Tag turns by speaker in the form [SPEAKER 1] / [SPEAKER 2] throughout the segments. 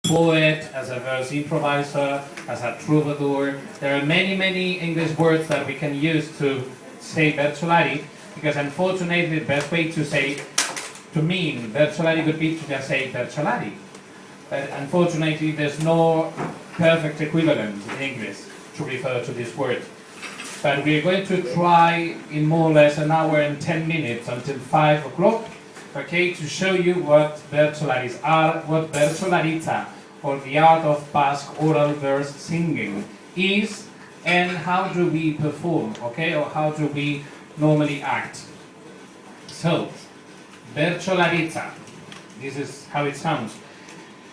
[SPEAKER 1] poet, as a verse improviser, as a troubadour. There are many English words that we can use to say bertsolari, because unfortunately the best way to mean bertsolari would be to just say bertsolari. But unfortunately there's no perfect equivalent in English to refer to this word. But we're going to try in more or less an hour and 10 minutes until 5 o'clock, okay, to show you what bertsolaris are, what bertsolaritza, or the art of Basque oral verse singing is, and how do we perform, okay, or how do we normally act. So, bertsolaritza, this is how it sounds.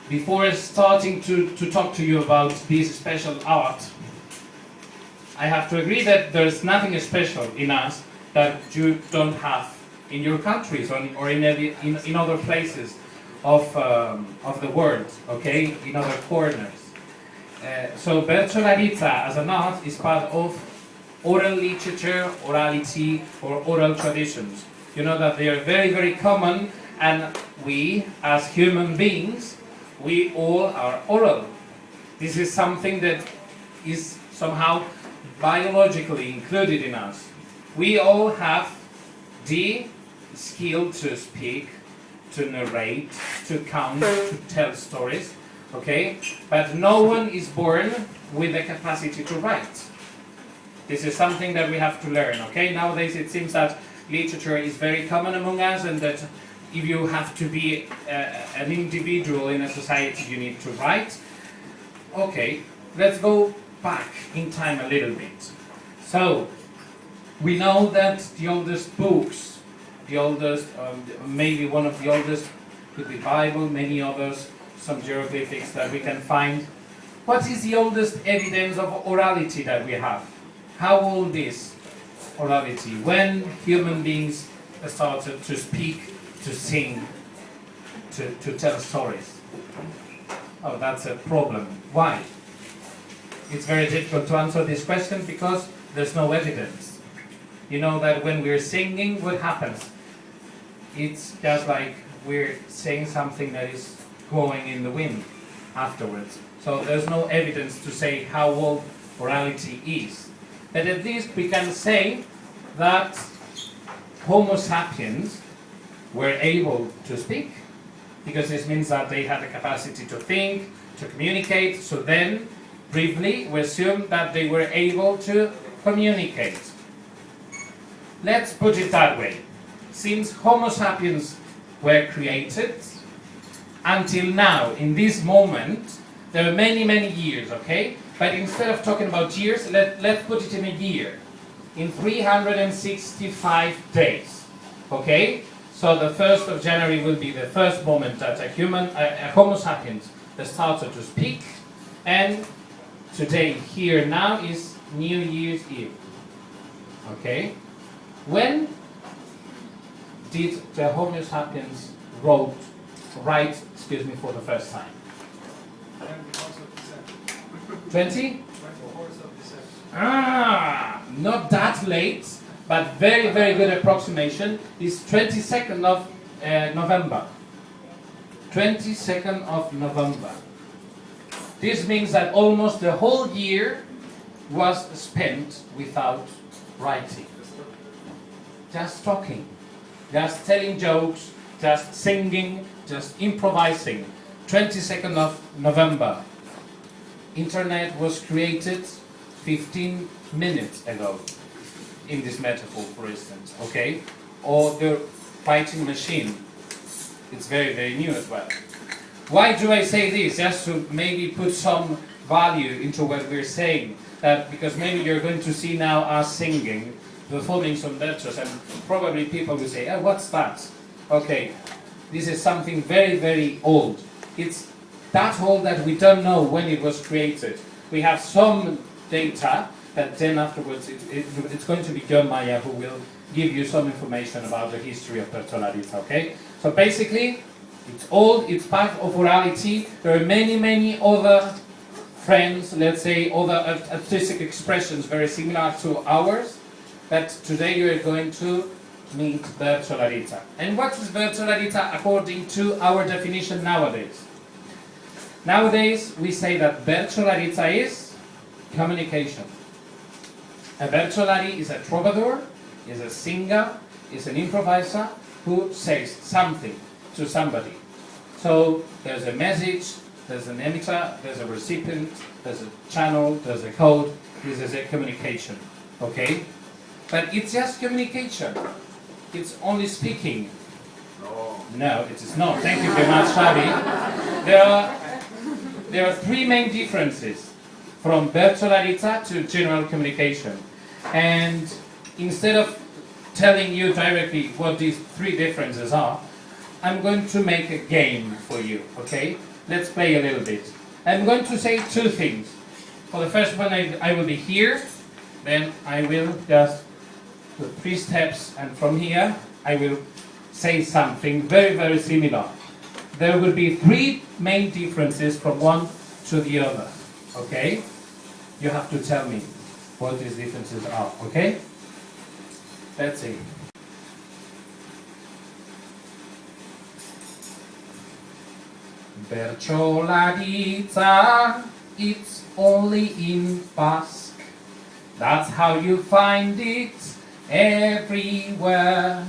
[SPEAKER 1] Before starting to talk to you about this special art, I have to agree that there's nothing special in us that you don't have in your countries or in other places of the world, okay, in other corners. So bertsolaritza as an art is part of oral literature, orality, or oral traditions. You know that they are very common, and we as human beings, we all are oral. This is something that is somehow biologically included in us. We all have the skill to speak, to narrate, to count, to tell stories, okay? But no one is born with the capacity to write. This is something that we have to learn, okay? Nowadays it seems that literature is very common among us, and that if you have to be an individual in a society, you need to write. Okay, let's go back in time a little bit. So, we know that the oldest books, the oldest, maybe one of the oldest could be Bible, many others, some hieroglyphics that we can find. What is the oldest evidence of orality that we have? How old is orality? When human beings started to speak, to sing, to tell stories? Oh, that's a problem. Why? It's very difficult to answer this question because there's no evidence. You know that when we're singing, what happens? It's just like we're saying something that is going in the wind afterwards. So there's no evidence to say how old orality is. But at least we can say that Homo sapiens were able to speak, because this means that they had the capacity to think, to communicate. So then, briefly, we assume that they were able to communicate. Let's put it that way. Since Homo sapiens were created, until now, in this moment, there are many years, okay? But instead of talking about years, let's put it in a year. In 365 days, okay? So the 1st of January will be the first moment that a Homo sapiens started to speak, and today, here now, is New Year's Eve. Okay? When did the Homo sapiens write for the first time? 20? Not that late, but very good approximation is 22nd of November. 22nd of November. This means that almost the whole year was spent without writing. Just talking, just telling jokes, just singing, just improvising. 22nd of November. Internet was created 15 minutes ago, in this metaphor, for instance, okay? Or the writing machine. It's very new as well. Why do I say this? Just to maybe put some value into what we're saying. Because maybe you're going to see now us singing, performing some verses, and probably people will say, oh, what's that? Okay, this is something very old. It's that old that we don't know when it was created. We have some data, but then afterwards it's going to be John Maya who will give you some information about the history of bertsolaritza, okay? So basically, it's old, it's part of orality. There are many other friends, let's say, other artistic expressions very similar to ours, but today you are going to meet bertsolaritza. And what is bertsolaritza according to our definition nowadays? Nowadays, we say that bertsolaritza is communication. A bertsolari is a troubadour, is a singer, is an improviser who says something to somebody. So there's a message, there's an emitter, there's a recipient, there's a channel, there's a code. This is a communication, okay? But it's just communication. It's only speaking. No, it is not. Thank you very much, Xabi. There are three main differences from bertsolaritza to general communication. And instead of telling you directly what these three differences are, I'm going to make a game for you, okay? Let's play a little bit. I'm going to say two things. For the first one, I will be here, then I will just do 3 steps, and from here, I will say something very, very similar. There will be 3 main differences from one to the other, okay? You have to tell me what these differences are, okay? Let's see. Bertsolaritza, it's only in Basque. That's how you find it everywhere.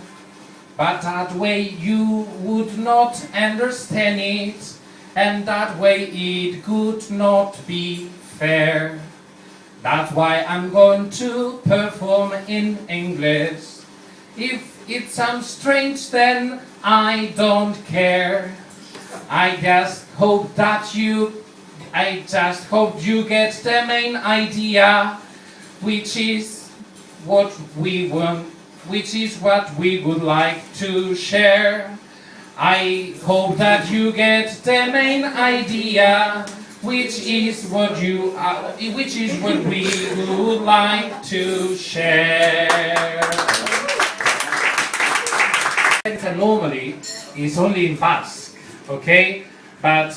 [SPEAKER 1] But that way you would not understand it, and that way it could not be fair. That's why I'm going to perform in English. If it sounds strange, then I don't care. I just hope you get the main idea, which is what we want, which is what we would like to share. I hope that you get the main idea, which is what we would like to share. Normally, it's only in Basque, okay? But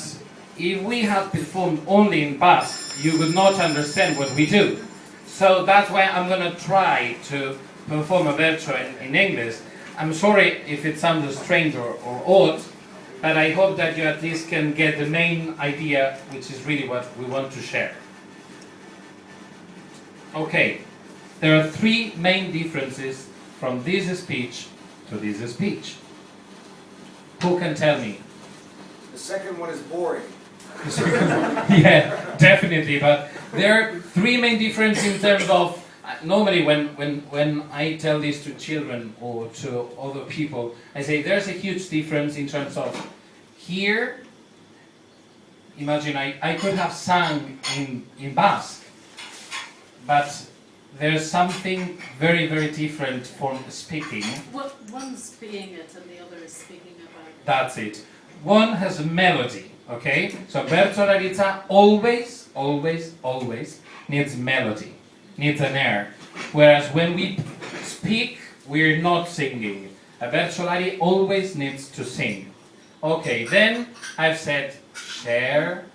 [SPEAKER 1] if we had performed only in Basque, you would not understand what we do. So that's why I'm going to try to perform a bertso in English. I'm sorry if it sounds strange or odd, but I hope that you at least can get the main idea, which is really what we want to share. Okay, there are 3 main differences from this speech to this speech. Who can tell me?
[SPEAKER 2] The second one is boring.
[SPEAKER 1] Yeah, definitely, but there are 3 main differences in terms of normally when I tell this to children or to other people, I say there's a huge difference in terms of here. Imagine I could have sung in Basque, but there's something very, very different from speaking.
[SPEAKER 3] One's speaking it and the other is speaking about it.
[SPEAKER 1] That's it. One has a melody, okay? So bertsolaritza always needs melody, needs an air. Whereas when we speak, we're not singing. A bertsolari always needs to sing. Okay, then I've said share,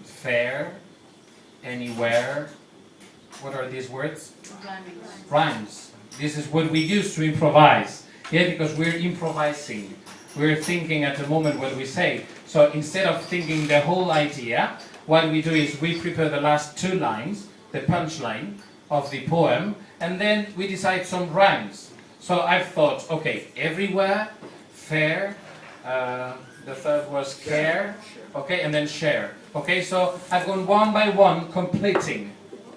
[SPEAKER 1] fair, anywhere. What are these words? Rhymes. This is what we use to improvise. Yeah, because we're improvising. We're thinking at the moment what we say. So instead of thinking the whole idea, what we do is we prepare the last 2 lines, the punchline of the poem, and then we decide some rhymes. So I've thought, okay, everywhere, fair, the third was care, okay, and then share. Okay, so I've gone one by one completing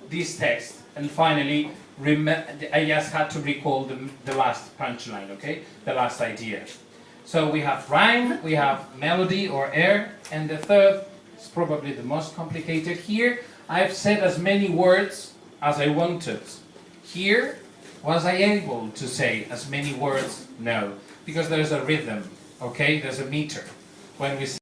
[SPEAKER 1] this text, and finally I just had to recall the last punchline, okay, the last idea. So we have rhyme, we have melody or air, and the third is probably the most complicated. Here I've said as many words as I wanted. Here, was I able to say as many words? No, because there's a rhythm, okay, there's a meter. When we